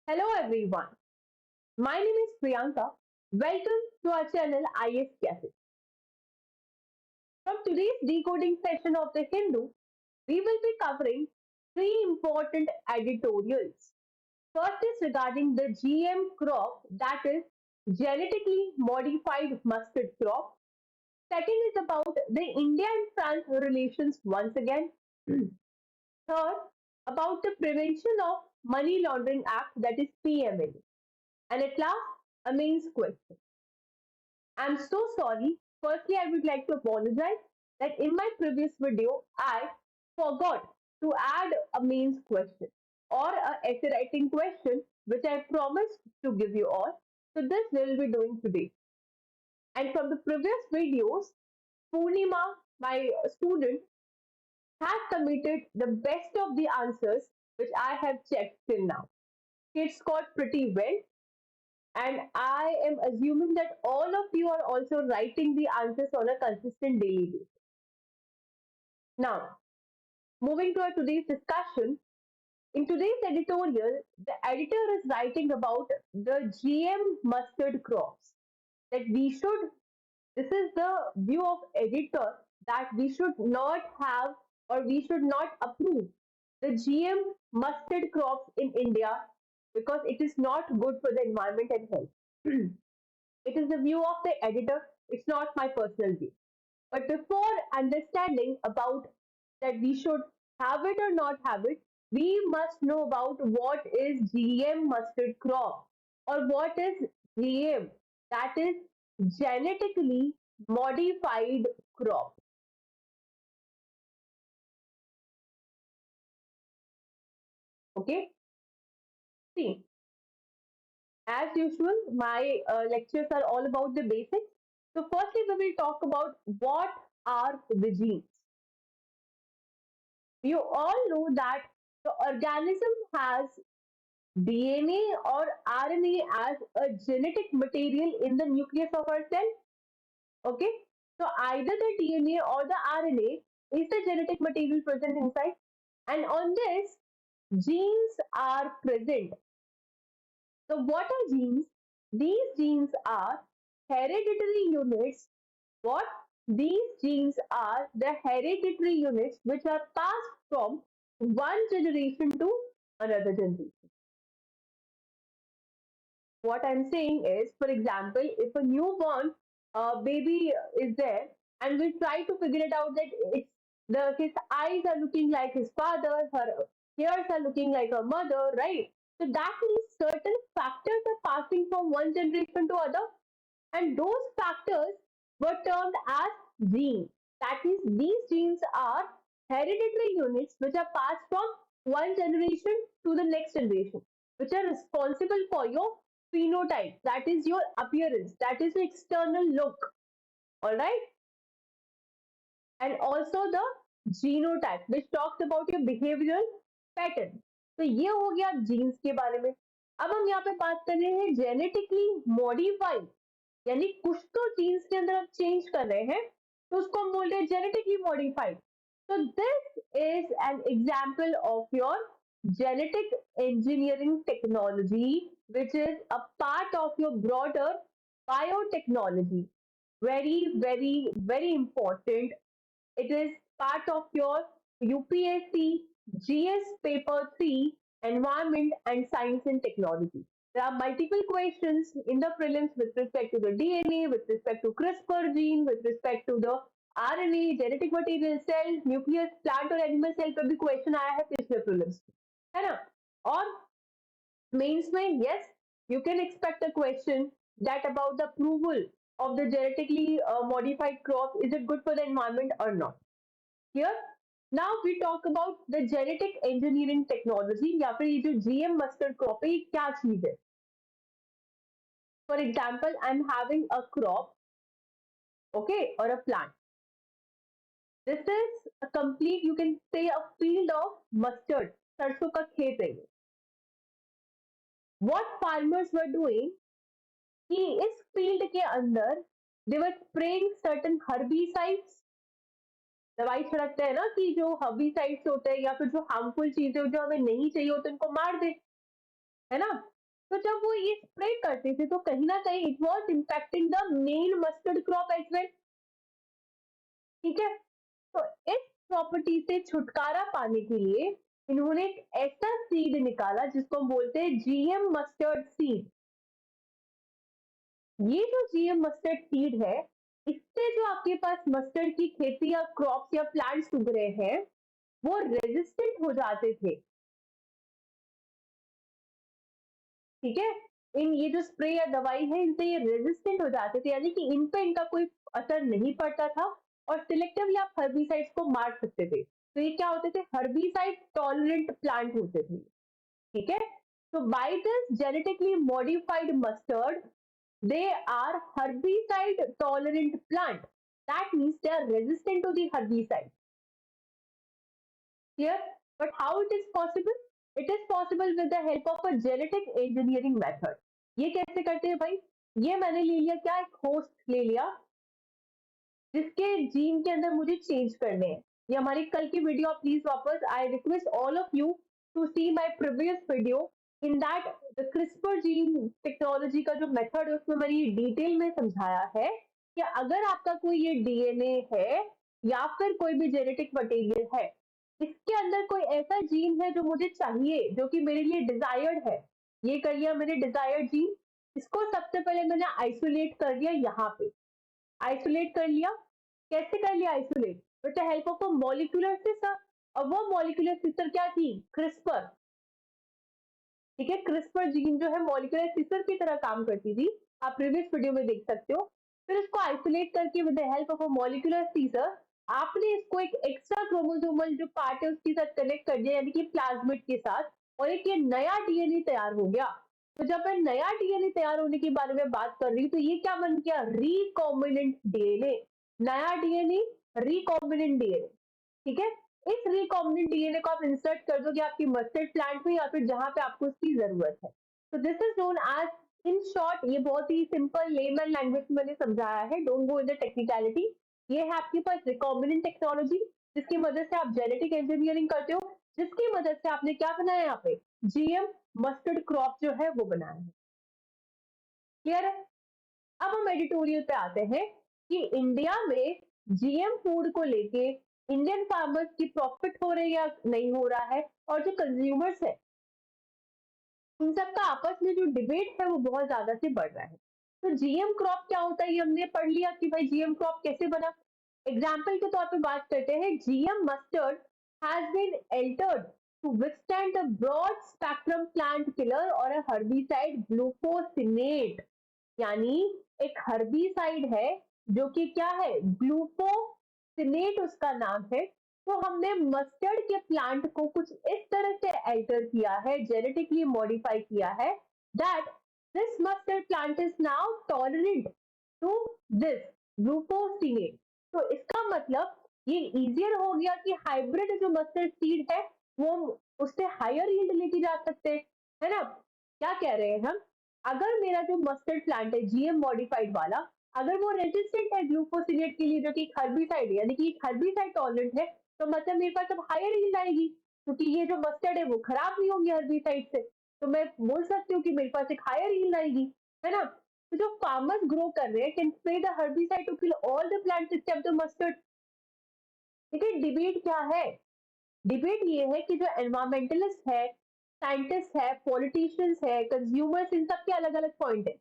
Hello everyone, my name is Priyanka. Welcome to our channel IS Cafe. From today's decoding session of the Hindu, we will be covering three important editorials. First is regarding the GM crop, that is genetically modified mustard crop. Second is about the India and France relations once again. Third, about the Prevention of Money Laundering Act, that is PML. And at last, a mains question. I'm so sorry. Firstly, I would like to apologize that in my previous video, I forgot to add a mains question or a essay writing question, which I promised to give you all. So this we will be doing today. And from the previous videos, Purnima, my student, has submitted the best of the answers which I have checked till now. She scored pretty well, and I am assuming that all of you are also writing the answers on a consistent daily basis. Now, moving to our today's discussion, in today's editorial, the editor is writing about the GM mustard crops that we should, this is the view of editor, that we should not have or we should not approve the GM mustard crops in India because it is not good for the environment and health. It is the view of the editor, it's not my personal view. But before understanding about that we should have it or not have it, we must know about what is GM mustard crop or what is GM, that is genetically modified crop. Okay, see, as usual, my lectures are all about the basics. So, firstly, we will talk about what are the genes. You all know that the organism has DNA or RNA as a genetic material in the nucleus of our cell. Okay, so either the DNA or the RNA is the genetic material present inside, and on this, genes are present. So, what are genes? These genes are hereditary units. What? These genes are the hereditary units which are passed from one generation to another generation. What I'm saying is, for example, if a newborn baby is there and we try to figure it out that his eyes are looking like his father, her ears are looking like her mother, right? So that means certain factors are passing from one generation to other, and those factors were termed as genes. That is, these genes are hereditary units which are passed from one generation to the next generation, which are responsible for your phenotype, that is your appearance, that is the external look, all right, and also the genotype which talks about your behavioral pattern. तो ये हो गया jeans के बारे में. अब हम यहाँ पे बात कर रहे हैं जेनेटिकली मॉडिफाइड, यानी कुछ तो जीन्स के अंदर आप चेंज कर रहे हैं तो उसको हम बोल रहे हैं genetically modified. So this is an example of your genetic engineering technology, which is a part of your broader biotechnology. Very, very, very important. It is part of your UPSC GS paper 3 environment and science and technology. There are multiple questions in the prelims with respect to the DNA, with respect to CRISPR gene, with respect to the RNA, genetic material, cell, nucleus, plant और animal cell पे भी question आया है पिछले prelims में, है ना? और mains में, yes, you can expect a question that about the approval of the genetically modified crop, is it good for the environment or not? Here, now we talk about the genetic engineering technology या फिर ये जो GM mustard crop है ये क्या चीज है? For example, I'm having a crop, okay, or a plant. This is a complete, you can say, a field of mustard. सरसों का खेत है ये. What farmers were doing कि इस field के अंदर they were spraying certain herbicides. दवाई छिड़कते हैं ना कि जो herbicides होते हैं या फिर जो harmful चीजें जो हमें नहीं चाहिए होती उनको मार दे, है ना? तो जब वो ये स्प्रे करते थे तो कहीं ना कहीं it was impacting the main mustard crop as well. ठीक है, तो इस प्रॉपर्टी से छुटकारा पाने के लिए इन्होंने एक ऐसा सीड निकाला जिसको हम बोलते हैं जीएम मस्टर्ड सीड। ये जो जीएम मस्टर्ड सीड है, इससे जो आपके पास मस्टर्ड की खेती या क्रॉप्स या प्लांट्स उग रहे हैं वो रेजिस्टेंट हो जाते थे। ठीक है, इन ये जो स्प्रे या दवाई है इनसे ये रेजिस्टेंट हो जाते थे, यानी कि इन पे इनका कोई असर नहीं पड़ता था और सिलेक्टिवली आप हर्बिसाइड्स को मार सकते थे। तो ये क्या होते थे, हर्बिसाइड टॉलरेंट प्लांट होते थे। ठीक है, तो by this genetically modified mustard they are herbicide tolerant plant, that means they are resistant to the herbicide. Clear? But how it is possible? It is possible with the help of a genetic engineering method. ये कैसे करते हैं भाई, ये मैंने ले लिया क्या, एक होस्ट ले लिया जिसके जीन के अंदर मुझे चेंज करने हैं। ये हमारी कल की वीडियो प्लीज वापस, I request all of you to see my previous video. In that the CRISPR gene technology का जो मेथड है उसमें मैंने डिटेल में समझाया है कि अगर आपका कोई ये डीएनए है या फिर कोई भी जेनेटिक मटेरियल है, इसके अंदर कोई ऐसा जीन है जो मुझे चाहिए, जो कि मेरे लिए डिजायर्ड है, ये कर लिया मैंने डिजायर्ड जीन, इसको सबसे पहले मैंने आइसोलेट कर लिया, यहाँ पे आइसोलेट कर लिया। कैसे कर लिया isolate, with the help of a molecular sister. और वो मॉलिक्यूलर सिस्टर क्या थी, क्रिस्पर। ठीक है, क्रिस्पर जीन जो है मॉलिक्यूलर सिस्टर की तरह काम करती थी, आप प्रीवियस वीडियो में देख सकते हो। फिर उसको आइसोलेट करके with the help of a molecular scissor आपने इसको एक एक्स्ट्रा क्रोमोसोमल जो पार्ट है उसके साथ कनेक्ट कर दिया, यानी कि प्लाज्मिड के साथ, और एक ये नया डीएनए तैयार हो गया। तो जब मैं नया डीएनए तैयार होने के बारे में बात कर रही हूँ तो ये क्या बन गया, रिकॉम्बिनेंट डीएनए। नया डीएनए, रिकॉम्बिनेंट डीएनए। ठीक है, इस रिकॉम्बिनेंट डीएनए को आप इंसर्ट कर दोगे आपकी मस्टर्ड प्लांट में या फिर जहां पे आपको उसकी जरूरत है। तो this is known as, in short, ये बहुत ही सिंपल लेमन लैंग्वेज में मैंने समझाया है, don't go in the technicality. ये है आपके पास रिकॉम्बिनेंट टेक्नोलॉजी, जिसकी मदद से आप जेनेटिक इंजीनियरिंग करते हो, जिसकी मदद से आपने क्या बनाया यहाँ पे, जीएम मस्टर्ड क्रॉप जो है वो बनाया है। क्लियर है? अब हम एडिटोरियल पे आते हैं कि इंडिया में जीएम फूड को लेके इंडियन फार्मर्स की प्रॉफिट हो रही है या नहीं हो रहा है, और जो कंज्यूमर्स है इन सबका आपस में जो डिबेट है वो बहुत ज्यादा से बढ़ रहा है। तो जीएम क्रॉप क्या होता है ये हमने पढ़ लिया कि भाई जीएम क्रॉप कैसे बना। एग्जाम्पल के तौर पे बात करते हैं, GM mustard has been altered to withstand the broad spectrum plant killer और अ हर्बिसाइड ग्लूफोसिनेट। यानी एक हर्बिसाइड है जो कि क्या है, ग्लूफोसिनेट उसका नाम है। तो हमने मस्टर्ड के प्लांट को कुछ इस तरह से अल्टर किया है, जेनेटिकली मॉडिफाई किया है, that this mustard plant is now tolerant to this glufosinate. तो इसका मतलब ये इजियर हो गया कि हाइब्रिड जो मस्टर्ड सीड है वो उससे हायर यील्ड लेके जा सकते हैं, है ना। क्या कह रहे हैं हम, अगर मेरा जो मस्टर्ड प्लांट है जीएम मॉडिफाइड वाला, अगर वो रेजिस्टेंट है ग्लूफोसिनेट के लिए जो कि हर्बिसाइड है, यानी कि हर्बिसाइड टॉलरेंट है, तो मतलब मेरे पास अब हायर यील्ड आएगी, क्योंकि ये जो मस्टर्ड है वो खराब नहीं होगी हर्बिसाइड से। तो मैं बोल सकती हूँ कि मेरे पास एक हायर यील्ड आएगी, है ना। तो जो फार्मर्स ग्रो कर रहे हैं can spray the herbicide to kill all the plants except the mustard. देखिए डिबेट क्या है, डिबेट ये है कि जो एनवायरमेंटलिस्ट है, साइंटिस्ट है, पॉलिटिशियंस है, कंज्यूमर्स, इन सब के अलग अलग पॉइंट है।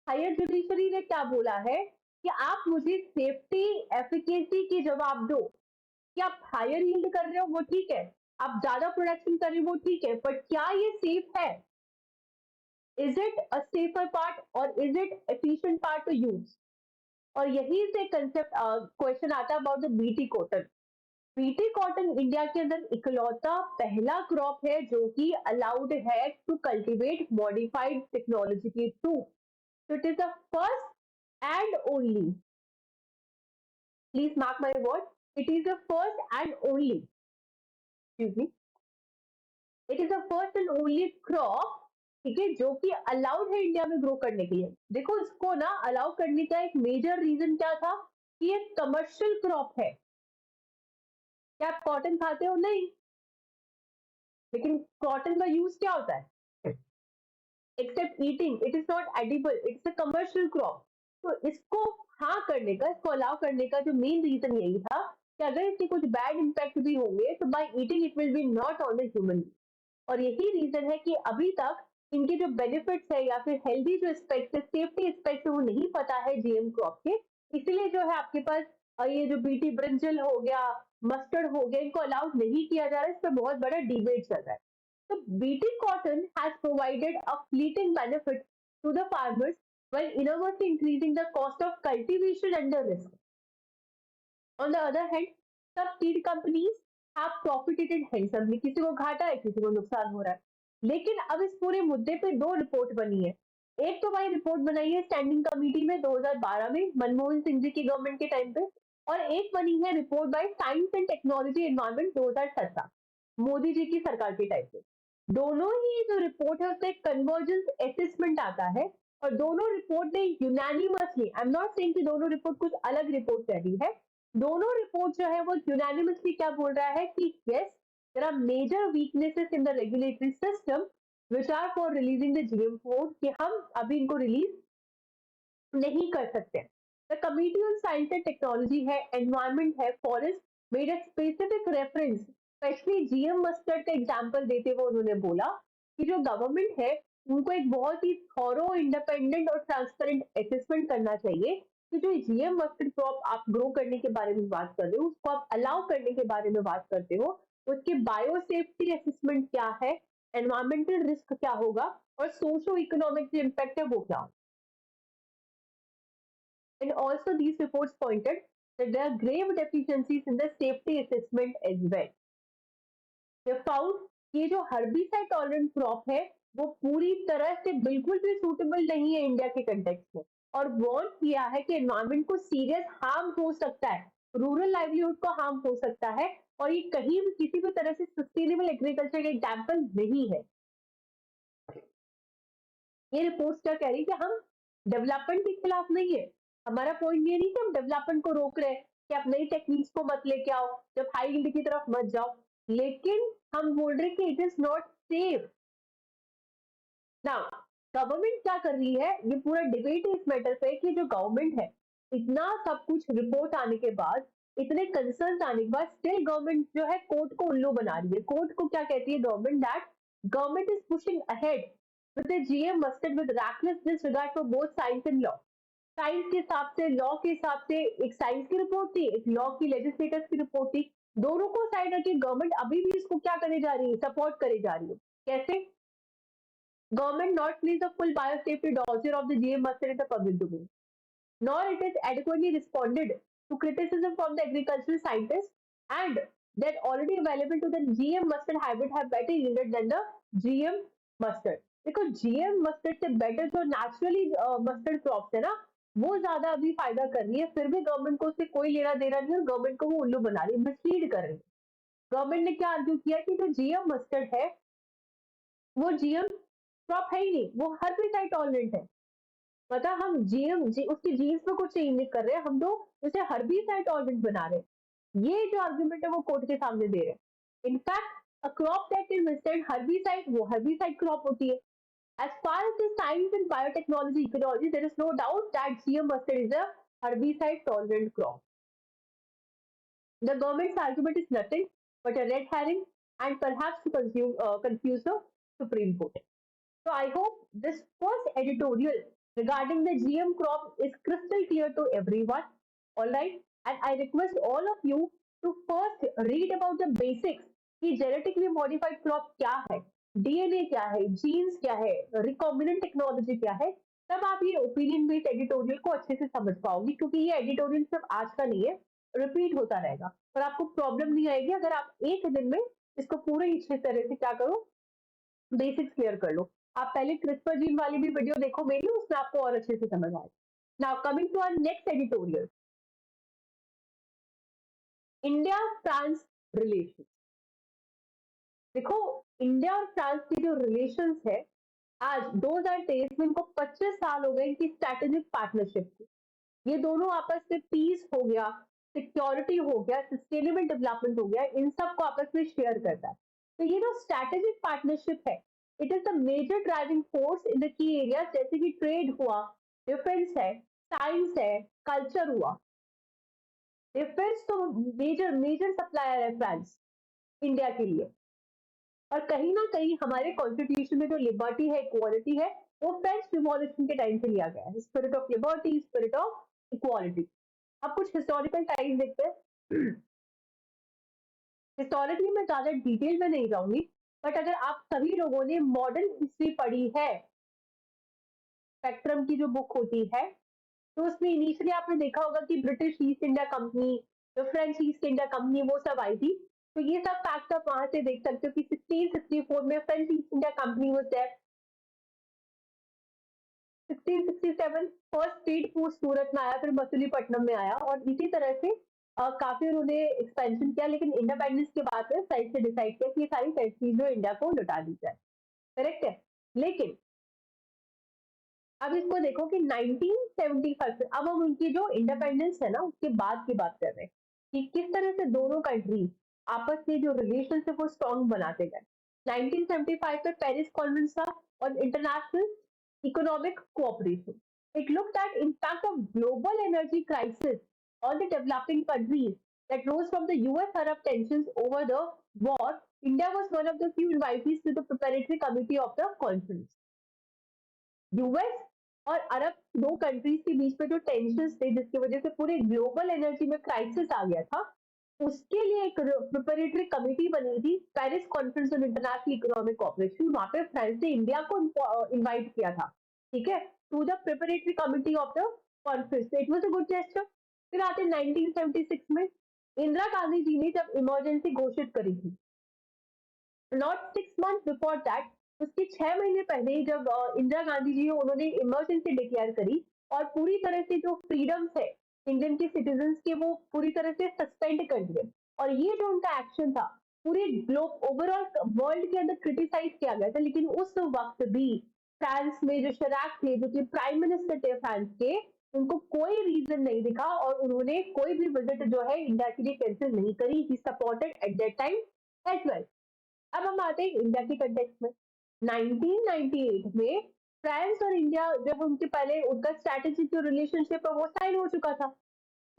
हायर जुडिशरी ने क्या बोला है कि आप मुझे सेफ्टी एफिकेसी की जवाब दो, कि आप हायर यील्ड कर रहे हो वो ठीक है, आप ज्यादा प्रोडक्शन कर रहे हो वो ठीक है, बट क्या ये सेफ है, is it a safer part और is it efficient part to use. और यही से कंसेप्ट क्वेश्चन आता है about the BT cotton. BT cotton India के अंदर इकलौता पहला क्रॉप है जो कि अलाउड है टू कल्टीवेट मॉडिफाइड टेक्नोलॉजी के through. So it is the first and only, please mark my word, it is the first and only, excuse me, it is the first and only crop, ठीक है, जो कि allowed है India में grow करने के लिए। देखो इसको ना अलाउ करने का एक मेजर रीजन क्या था, कि ये कमर्शियल क्रॉप है। क्या आप कॉटन खाते हो, नहीं, लेकिन कॉटन का यूज क्या होता है, except eating, it is not edible, it's a commercial crop. तो इसको हाँ करने का, इसको अलाउ करने का जो मेन रीजन यही था कि अगर इसके कुछ बैड इम्पैक्ट भी होंगे तो by eating it will be not on the human. और यही रीजन है कि अभी तक इनके जो बेनिफिट्स है या फिर हेल्दी जो एस्पेक्ट्स है, सेफ्टी एस्पेक्ट्स है, वो नहीं पता है जीएम क्रॉप के। इसीलिए जो है आपके पास ये जो बीटी ब्रिंजल हो गया, मस्टर्ड हो गया, इनको अलाउड नहीं किया जा रहा है। इस पर बहुत बड़ा डिबेट चल रहा है। So BT cotton has provided a fleeting benefit to the farmers while enormously increasing the cost of cultivation and the risk. On the other hand, some seed companies have profited handsomely. किसी को घाटा है, किसी को नुकसान हो रहा है। लेकिन अब इस पूरे मुद्दे पे दो रिपोर्ट बनी है। एक तो भाई रिपोर्ट बनाई है स्टैंडिंग कमेटी में 2012 में मनमोहन सिंह जी की गवर्नमेंट के टाइम पे, और एक बनी है report by science and technology environment 2017 Modi ji की सरकार के टाइम पे। दोनों ही जो रिपोर्ट है उसका एक कन्वर्जेंस असेसमेंट आता है, और दोनों रिपोर्ट ने unanimously, I am not saying कि दोनों रिपोर्ट कुछ अलग रिपोर्ट कह रही है, दोनों रिपोर्ट जो है वो यूनानिमसली क्या बोल रहा है कि yes there are major weaknesses in the regulatory system which are for releasing the GM food, कि हम अभी इनको रिलीज नहीं कर सकते। The committee on science and technology है, एनवायरमेंट है, forest made a specific reference, specially GM mustard का एग्जांपल देते हुए उन्होंने बोला कि जो गवर्नमेंट है उनको एक बहुत ही थॉरो, इंडिपेंडेंट और ट्रांसपेरेंट असेसमेंट करना चाहिए कि जो जीएम मस्टर्ड क्रॉप आप ग्रो करने के बारे में बात कर रहे हो, उसको आप अलाउ करने के बारे में बात करते हो, उसके बायो सेफ्टी असेसमेंट क्या है, एनवायरमेंटल रिस्क क्या होगा, और सोशो इकोनॉमिक जो इम्पैक्ट है वो क्या होगा। And also these reports pointed that there are grave deficiencies in the safety assessment as well. They found कि ये जो हर्बिसाइड टॉलरेंट क्रॉप है वो पूरी तरह से बिल्कुल भी सूटेबल नहीं है इंडिया के कंटेक्स्ट में, और वार्न किया है कि एनवायरमेंट को सीरियस हार्म हो सकता है, रूरल लाइवलीहुड को हार्म हो सकता है, और ये कहीं भी किसी भी तरह से सस्टेनेबल एग्रीकल्चर का एग्जाम्पल नहीं है। ये रिपोर्ट्स क्या कह रही है कि हम डेवलपमेंट के खिलाफ नहीं है। हमारा पॉइंट ये नहीं कि हम डेवलपमेंट को रोक रहे हैं कि आप नई टेक्निक्स को मत लेके आओ, जब हाई यील्ड की तरफ मत जाओ, लेकिन हम बोल रहे हैं कि it is not safe. Now government क्या कर रही है, ये पूरा डिबेट है इस मैटर पे कि जो गवर्नमेंट है इतना सब कुछ रिपोर्ट आने के बाद, इतने कंसर्न आने के बाद, स्टिल गवर्नमेंट जो है कोर्ट को उल्लू बना रही है। कोर्ट को क्या कहती है government, that government is pushing ahead with the GM mustard with reckless disregard for both science and law. Science के हिसाब से, लॉ के हिसाब से, एक साइंस की रिपोर्ट थी, एक लॉ की लेजिस्लेटर्स की रिपोर्ट थी, दोनों को साइड रखी गवर्नमेंट अभी भी इसको क्या करने जा रही है, सपोर्ट करे जा रही है। कैसे? Government not place the full biosafety dossier of the GM mustard in the public domain, nor it is adequately responded to criticism from the agricultural scientists and that already available to the GM mustard hybrid have better yielded than the GM mustard. देखो GM mustard से better जो naturally mustard crops है ना, वो ज्यादा अभी फायदा कर रही है, फिर भी गवर्नमेंट को उससे कोई लेना देना नहीं है, गवर्नमेंट को वो उल्लू बना रही है, मिसलीड कर रही है। गवर्नमेंट ने क्या आर्ग्यू किया कि जो जीएम मस्टर्ड है वो जीएम क्रॉप है ही नहीं, वो हर्बिसाइड टॉलरेंट है। मतलब हम उसकी जीन्स में कुछ चेंज नहीं कर रहे, हम तो उसे हर्बिसाइड टॉलरेंट बना रहे हैं। ये जो आर्ग्यूमेंट है वो कोर्ट के सामने दे रहे हैं। In fact a crop that is resistant herbicide, वो हर्बिसाइड क्रॉप होती है। As far as the science and biotechnology ecology, there is no doubt that GM mustard is a herbicide tolerant crop. The government's argument is nothing but a red herring and perhaps to confuse the Supreme Court. So I hope this first editorial regarding the GM crop is crystal clear to everyone. All right, and I request all of you to first read about the basics कि genetically modified crop क्या है, DNA क्या है, jeans क्या है, recombinant technology क्या है, तब आप ये ओपिनियन बेस्ड एडिटोरियल को अच्छे से समझ पाओगे, क्योंकि ये एडिटोरियल सिर्फ आज का नहीं है, रिपीट होता रहेगा, और आपको प्रॉब्लम नहीं आएगी अगर आप एक दिन में इसको पूरे अच्छे तरह से क्या करो, बेसिक्स क्लियर कर लो। आप पहले क्रिस्पर जीन वाली भी वीडियो देखो मेरी, उसमें आपको और अच्छे से समझ आए। Now coming to our next editorial, India France relation. देखो इंडिया और फ्रांस की जो रिलेशंस है, आज 2023 में इनको 25 साल हो गए इनकी स्ट्रैटेजिक पार्टनरशिप की। ये दोनों आपस में पीस हो गया, सिक्योरिटी हो गया, सस्टेनेबल डेवलपमेंट हो गया, इन सब को आपस में शेयर करता है। तो ये जो स्ट्रैटेजिक पार्टनरशिप है it is the major driving force in the key area, जैसे कि ट्रेड हुआ, डिफेंस है, साइंस है, कल्चर हुआ। डिफेंस तो मेजर मेजर सप्लायर है फ्रांस इंडिया के लिए। और कहीं ना कहीं हमारे कॉन्स्टिट्यूशन में जो लिबर्टी है, इक्वालिटी है, वो फ्रेंच रिवॉल्यूशन के टाइम से लिया गया है, spirit of liberty, spirit of equality. अब कुछ हिस्टोरिकल टाइम देखते हैं। हिस्टोरिकली मैं ज्यादा डिटेल में नहीं जाऊंगी, बट अगर आप सभी लोगों ने मॉडर्न हिस्ट्री पढ़ी है, स्पेक्ट्रम की जो बुक होती है, तो उसमें इनिशियली आपने देखा होगा कि ब्रिटिश ईस्ट इंडिया कंपनी, जो फ्रेंच ईस्ट इंडिया कंपनी, वो सब आई थी। तो ये सब फैक्ट आप वहां से देख सकते हो कि 1664 में French East India Company was there. 1667 first speed post Surat में आया, फिर मसूलीपट्टनम में आया, और इसी तरह से काफी उन्होंने एक्सपेंशन किया, लेकिन इंडिपेंडेंस के बाद में फ्रेंच ने डिसाइड किया कि ये सारी टेरिटरीज जो इंडिया को लौटा दी जाए। करेक्ट है। लेकिन अब इसको देखो कि 1975 से, अब हम उनकी जो इंडिपेंडेंस है ना, उसके बाद की बात कर रहे हैं कि किस तरह से दोनों कंट्री आपस में जो रिलेशन है वो स्ट्रॉन्ग बनाते गए। 1975 में पेरिस कॉन्फ्रेंस था और international economic cooperation. It looked at impact of global energy crisis on the developing countries that rose from the US-Arab tensions over the war. India was one of the few invitees to the preparatory committee of the conference. US और अरब दो countries के बीच में जो tension थे, जिसकी वजह से पूरे ग्लोबल एनर्जी में क्राइसिस आ गया था, उसके लिए एक प्रिपरेटरी कमेटी बनी थी, Paris conference on international economic cooperation. वहां पे फ्रांस ने इंडिया को इनवाइट किया था, ठीक है, to the preparatory committee of the conference. It was a good gesture. फिर आते 1976 में इंदिरा गांधी जी ने जब इमरजेंसी घोषित करी थी, नॉट 6 months बिफोर दैट, उसके 6 महीने पहले ही जब इंदिरा गांधी जी उन्होंने इमरजेंसी डिक्लेयर करी, और पूरी तरह से जो फ्रीडम्स है इंडियन के सिटीजन के, वो पूरी तरह से सस्पेंड कर दिए। और ये जो उनका एक्शन था, पूरे ग्लोब ओवरऑल वर्ल्ड के अंदर क्रिटिसाइज किया गया था। लेकिन उस वक्त भी फ्रांस में जो शराक थे, जो कि प्राइम मिनिस्टर थे फ्रांस के, उनको कोई रीजन नहीं दिखा और उन्होंने कोई भी विजिट जो है इंडिया के लिए कैंसिल नहीं करी। He supported at that time as well. अब हम आते हैं इंडिया के कंटेक्स्ट में। 1998 में फ्रांस और इंडिया, जब उनके पहले उनका स्ट्रैटेजिक जो रिलेशनशिप है वो साइन हो चुका था,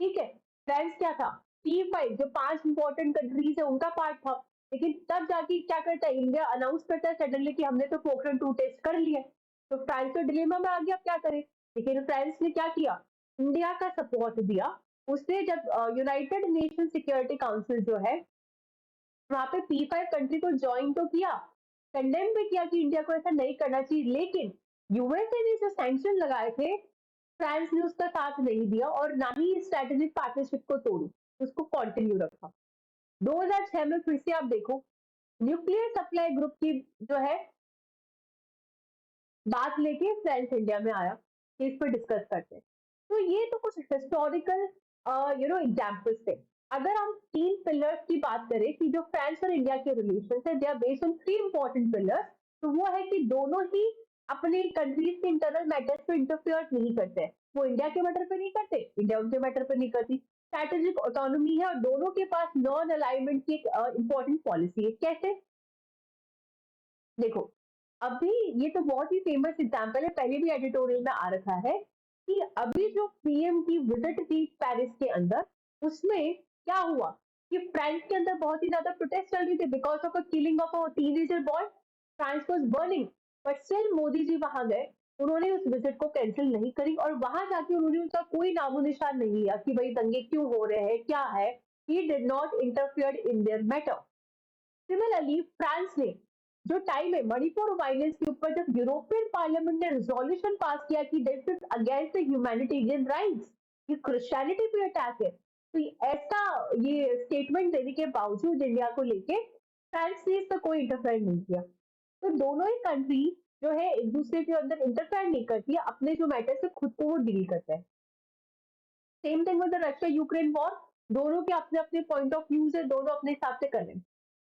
ठीक है। फ्रांस क्या था, P5 जो 5 इंपॉर्टेंट कंट्रीज है उनका पार्ट था। लेकिन तब जाके क्या करता है इंडिया, अनाउंस करता है सडनली कि हमने तो पोखरण 2 टेस्ट कर लिया। तो फ्रांस तो डिलेमा में आ गया, अब क्या करे। लेकिन फ्रांस ने क्या किया, इंडिया का सपोर्ट दिया। उसने जब यूनाइटेड नेशन सिक्योरिटी काउंसिल जो है, वहां पे P5 कंट्री को ज्वाइन तो किया, कंडेम भी किया कि इंडिया को ऐसा नहीं करना चाहिए। लेकिन यूएसए ने जो सैंक्शन लगाए थे, फ्रांस ने उसका साथ नहीं दिया और ना ही स्ट्रेटेजिक पार्टनरशिप को तोड़ी, उसको कंटिन्यू रखा। 2006 में फिर से आप देखो, न्यूक्लियर सप्लाई ग्रुप की जो है बात लेके फ्रांस इंडिया में आया कि इस पर डिस्कस करते हैं। तो ये तो कुछ हिस्टोरिकल एग्जाम्पल्स थे। अगर हम 3 पिलर्स की बात करें कि जो फ्रांस और इंडिया के रिलेशन है, they are based on 3 important pillars. तो वो है कि दोनों ही अपने कंट्रीज के इंटरनल मैटर्स पे इंटरफेयर नहीं करते हैं। वो इंडिया के मैटर पे नहीं करते, इंडिया उनके मैटर पे नहीं करती। स्ट्रैटेजिक ऑटोनॉमी है और दोनों के पास नॉन अलाइनमेंट की एक इंपॉर्टेंट पॉलिसी है। कैसे, देखो, अभी ये तो बहुत ही फेमस एग्जांपल है, पहले भी एडिटोरियल में आ रखा है कि अभी जो पीएम की विजिट थी पेरिस के अंदर, उसमें क्या हुआ कि फ्रांस के अंदर बहुत ही ज्यादा प्रोटेस्ट चल रही थी because of a killing of a teenager boy. France was burning, but still Modi ji वहां गए, उन्होंने उस विजिट को कैंसिल नहीं करी और वहां जाके उन्होंने उसका कोई नामो निशान नहीं लिया कि भाई दंगे क्यों हो रहे हैं, क्या है। He did not interfere in their matter. Similarly France ने जो टाइम है मणिपुर वायलेंस के ऊपर, जब यूरोपियन पार्लियामेंट ने रिजोल्यूशन पास किया कि this is against the humanitarian rights, ये क्रिश्चियनिटी पे अटैक है, तो ऐसा ये स्टेटमेंट देने के बावजूद इंडिया को लेके फ्रांस ने इसका कोई इंटरफेयर नहीं किया। तो दोनों ही कंट्री जो है एक दूसरे के अंदर इंटरफेयर नहीं करती है, अपने जो मैटर से खुद को वो डील करते हैं। Same thing with Russia Ukraine war, दोनों के अपने अपने पॉइंट ऑफ व्यूज है, दोनों अपने हिसाब से कर रहे हैं।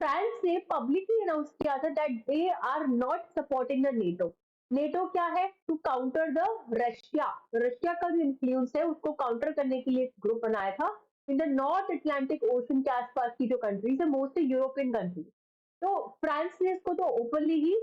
फ्रांस ने पब्लिकली अनाउंस किया था that they are not supporting the NATO. NATO क्या है, to counter the Russia, Russia का जो इन्फ्लुएंस है उसको काउंटर करने के लिए ग्रुप बनाया था in the north Atlantic ocean के आसपास की जो कंट्रीज है, मोस्टली यूरोपियन कंट्रीज। तो फ्रांस ने इसको तो ओपनली ही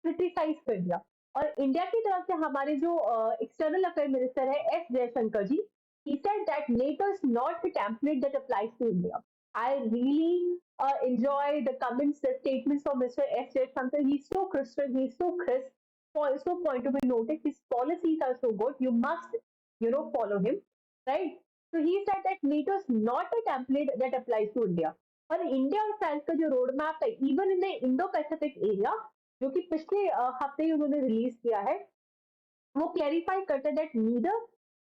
क्रिटिसाइज कर दिया। और इंडिया की तरफ से हमारे जो एक्सटर्नल अफेयर मिनिस्टर है S Jaishankar ji, he said that NATO is not the template that applies to India. I really enjoy the comments, the statements from Mr. S. Jaishankar. He's so crystal, he's so crisp, so point to be noted. His policies are so good. You must, follow him, right? So he said that NATO is not a template that applies to India. और India और France का जो road map है even in the Indo Pacific area, जो कि पिछले हफ्ते ही उन्होंने रिलीज किया है, वो क्लैरिफाई करता है दैट नीदर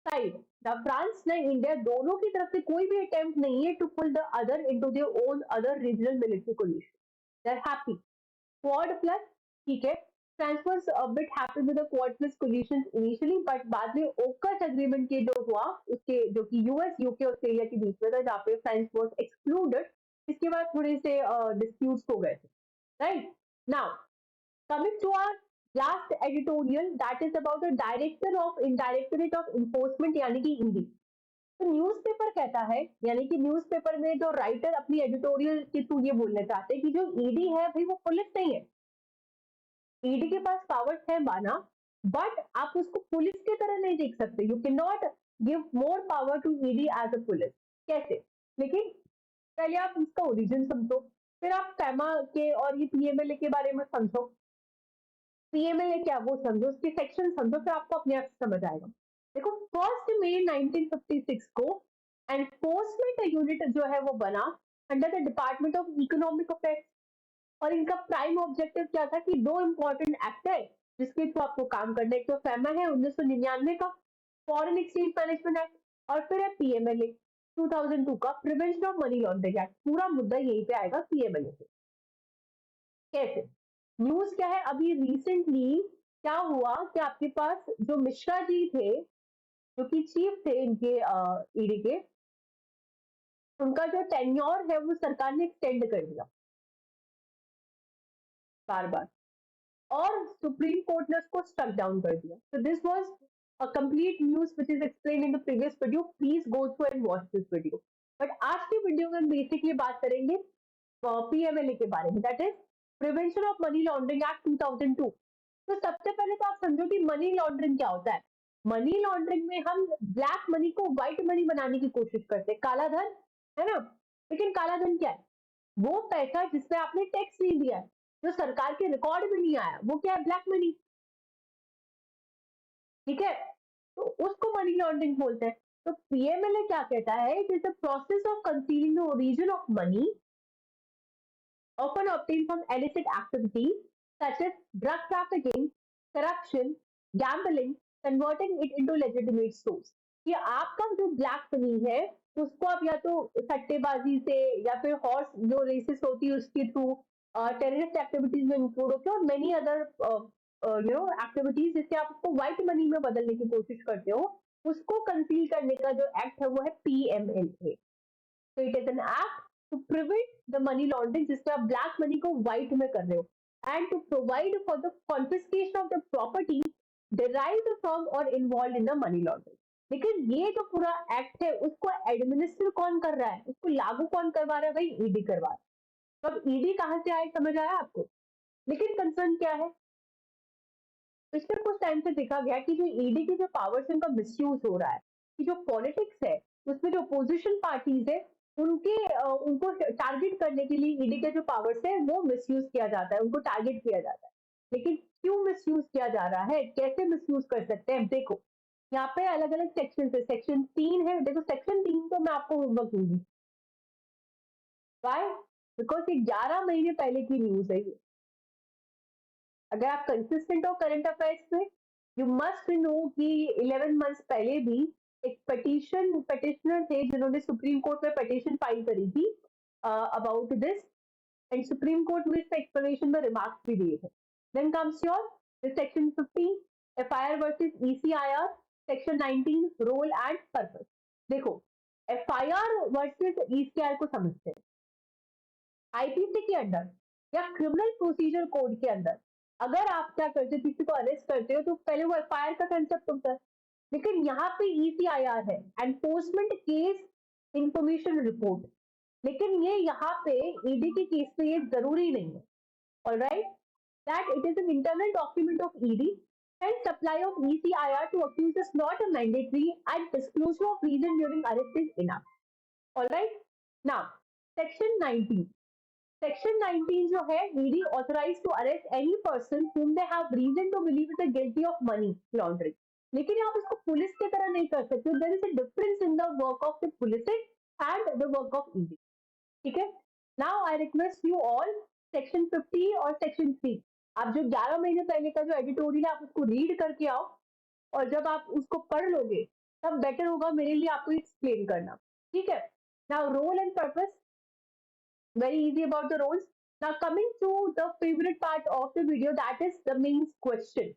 साइड, ना फ्रांस ना इंडिया, दोनों की तरफ से कोई भी अटेम्प्ट नहीं है to pull the other into their own other regional military coalition. They are happy. Quad plus, ठीक है, France was a bit happy with the Quad plus coalition initially, but बाद में ओकस एग्रीमेंट के जो हुआ उसके, जो कि यूएस यूके ऑस्ट्रेलिया के बीच में था, जहाँ पे फ्रांस वाज एक्सक्लूडेड, इसके बाद थोड़े से डिस्प्यूट्स हो गए थे, right. Now coming to our last editorial, that is about the Directorate of Enforcement यानी कि ईडी। तो न्यूज़पेपर कहता है, यानी कि न्यूज़पेपर में जो राइटर अपनी एडिटोरियल के थ्रू ये बोलना चाहते हैं कि जो ईडी है भाई वो पुलिस नहीं है। ईडी के पास पावर्स है माना, बट आप उसको पुलिस की तरह नहीं देख सकते। You can not give more power to ED as a police. कैसे? लेकिन पहले आप इसका ओरिजिन समझो, फिर आप फैमा के और ये पीएमएलए के बारे में समझो। पीएमएलए क्या वो समझो, उसके सेक्शन समझो, फिर आपको अपने आप से समझ आएगा। देखो, 1 मई 1956 को एनफोर्समेंट यूनिट जो है वो बना under the department of economic affairs. और इनका प्राइम ऑब्जेक्टिव क्या था कि दो इंपॉर्टेंट एक्ट है जिसके थ्रू आपको काम करना है। एक तो फैमा है 1999 का फॉरेन एक्सचेंज मैनेजमेंट एक्ट, और फिर है पीएमएलए 2002 का prevention of money laundering act. पूरा मुद्दा यहीं पे आएगा पीएमएलए से। कैसे? न्यूज क्या है, अभी रिसेंटली क्या हुआ कि आपके पास जो मिश्रा जी थे, जो कि चीफ थे इनके ईडी के, उनका जो टेन्योर है वो सरकार ने एक्सटेंड कर दिया बार बार, और सुप्रीम कोर्ट ने उसको स्ट्रक डाउन कर दिया। तो this was a complete news which is explained in the previous video. Please go through and watch this video. But आज की वीडियो में हम बेसिकली बात करेंगे पीएमएलए के बारे में, that is prevention of money laundering act 2002। तो सबसे पहले तो आप समझो कि मनी लॉन्ड्रिंग क्या होता है। मनी लॉन्ड्रिंग में हम ब्लैक मनी को व्हाइट मनी बनाने की कोशिश करते हैं, काला धन, है ना। लेकिन काला धन क्या है? वो पैसा जिसपे आपने टैक्स नहीं दिया है, जो सरकार के रिकॉर्ड में नहीं आया, वो क्या है? ब्लैक मनी, ठीक है। तो उसको मनी लॉन्ड्रिंग बोलते हैं। तो पीएमएलए क्या कहता है, it is the process of concealing the origin of money often obtained from illicit activities such as drug trafficking, corruption, gambling, converting it into legitimate source। कि आपका जो ब्लैक मनी है उसको आप या तो सट्टेबाजी से या फिर हॉर्स जो रेसेस होती है उसके थ्रू, टेररिस्ट एक्टिविटीज में इंक्लूड होकर, और मेनी अदर एक्टिविटीज जिससे आप उसको व्हाइट मनी में बदलने की कोशिश करते हो, उसको कंसील करने का जो एक्ट है वो है पीएमएलए। तो it is an act to prevent the money laundering, जिससे आप ब्लैक मनी को व्हाइट में कर रहे हो, and to provide for the confiscation of the property derived from और involve in the money laundering. लेकिन ये जो पूरा एक्ट है उसको एडमिनिस्टर कौन कर रहा है, उसको लागू कौन करवा रहा है? भाई ईडी करवा रहा है। तो अब ईडी कहां से आए, समझ आया आपको? लेकिन कंसर्न क्या है, पिछले कुछ टाइम से देखा गया कि जो ईडी की जो पावर्स है उनका मिसयूज हो रहा है, कि जो पॉलिटिक्स है उसमें जो अपोजिशन पार्टीज है उनको टारगेट करने के लिए ईडी के जो पावर्स है वो मिसयूज किया जाता है, उनको टारगेट किया जाता है। लेकिन क्यों मिसयूज किया जा रहा है, कैसे मिसयूज कर सकते हैं? देखो, यहाँ पे अलग अलग सेक्शन है। सेक्शन 3 है, देखो सेक्शन 3 तो मैं आपको होमवर्क दूंगी। वाई? बिकॉज ये 11 महीने पहले की न्यूज है ये। अगर आप कंसिस्टेंट हो करंट अफेयर्स में, यू मस्ट नो कि 11 मंथ्स पहले भी एक पेटिशनर थे जिन्होंने सुप्रीम कोर्ट में पिटीशन फाइल करी थी about this, and Supreme Court में इसका एक्सप्लेनेशन में रिमार्क्स भी दिए थे। Then comes your section 15 FIR versus ECIR, section 19 role and purpose. देखो, एफआईआर वर्सेस ईसीआईआर को समझते हैं। आईपीसी के अंडर या क्रिमिनल प्रोसीजर कोड के अंदर अगर आप क्या करते हो, किसी को अरेस्ट करते हो, तो पहले वो एफआईआर का कंसेप्ट होता है। लेकिन यहाँ पे ईसीआईआर है, एनफोर्समेंट केस इंफॉर्मेशन रिपोर्ट। लेकिन ये यहाँ पे ईडी के केस में ये जरूरी नहीं है, alright. that it is an internal document of ED. Hence, supply of ECIR to accused is not a mandatory, and disclosure of reason during arrest is enough. All right. Now, section 19. Section 19 जो है, ED authorized to arrest any person whom they have reason to believe is guilty of money laundering. लेकिन आप उसको police की तरह नहीं कर सकते. There is a difference in the work of the police and the work of ED. ठीक है. Now I request you all section 50 और section 3. आप जो 11 महीने पहले का जो एडिटोरियल है आप उसको रीड करके आओ, और जब आप उसको पढ़ लोगे तब बेटर होगा मेरे लिए आपको एक्सप्लेन करना. ठीक है. Now role and purpose, very easy about the roles. Now coming to the favorite part of the video, that is the main question.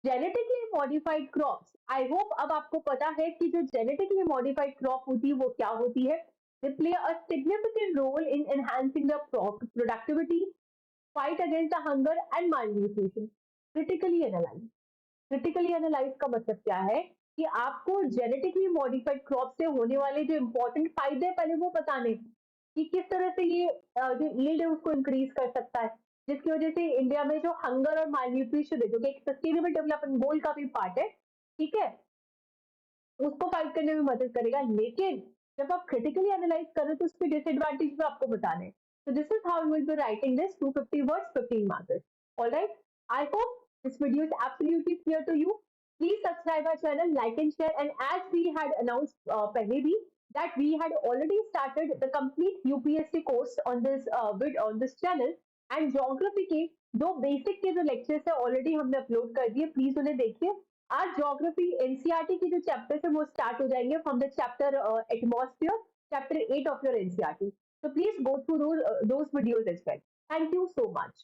Genetically modified crops, I hope अब आपको पता है कि जो जेनेटिकली मॉडिफाइड क्रॉप होती है वो क्या होती है. They play a significant role in enhancing the productivity, fight against the hunger and malnutrition. Critically analyse. Critically analyse का मतलब क्या है कि आपको जेनेटिकली मॉडिफाइड क्रॉप से होने वाले जो इंपॉर्टेंट फायदे पहले वो बताने कि किस तरह से ये जो यील्ड है उसको इंक्रीज कर सकता है, जिसकी वजह से इंडिया में जो हंगर और मालन्यूट्रिशन है जो कि एक सस्टेनेबल डेवलपमेंट गोल का भी पार्ट है, ठीक है, उसको फाइट करने में मदद करेगा. लेकिन जब आप क्रिटिकली एनालाइज कर रहे हो तो उसके डिसएडवांटेज भी आपको बताने. So this is how you will be writing this 250 words, 15 markers. All right. I hope this video is absolutely clear to you. Please subscribe our channel, like and share. And as we had announced pehle bhi, that we had already started the complete UPSC course on this channel. And geography के दो basic के जो lectures है already हमने upload कर दिए, please उन्हें देखिए. आज ज्योग्राफी एनसीईआरटी के जो चैप्टर्स है वो स्टार्ट हो जाएंगे from the chapter atmosphere, chapter 8 of your NCERT. So please go through those videos as well. Thank you so much.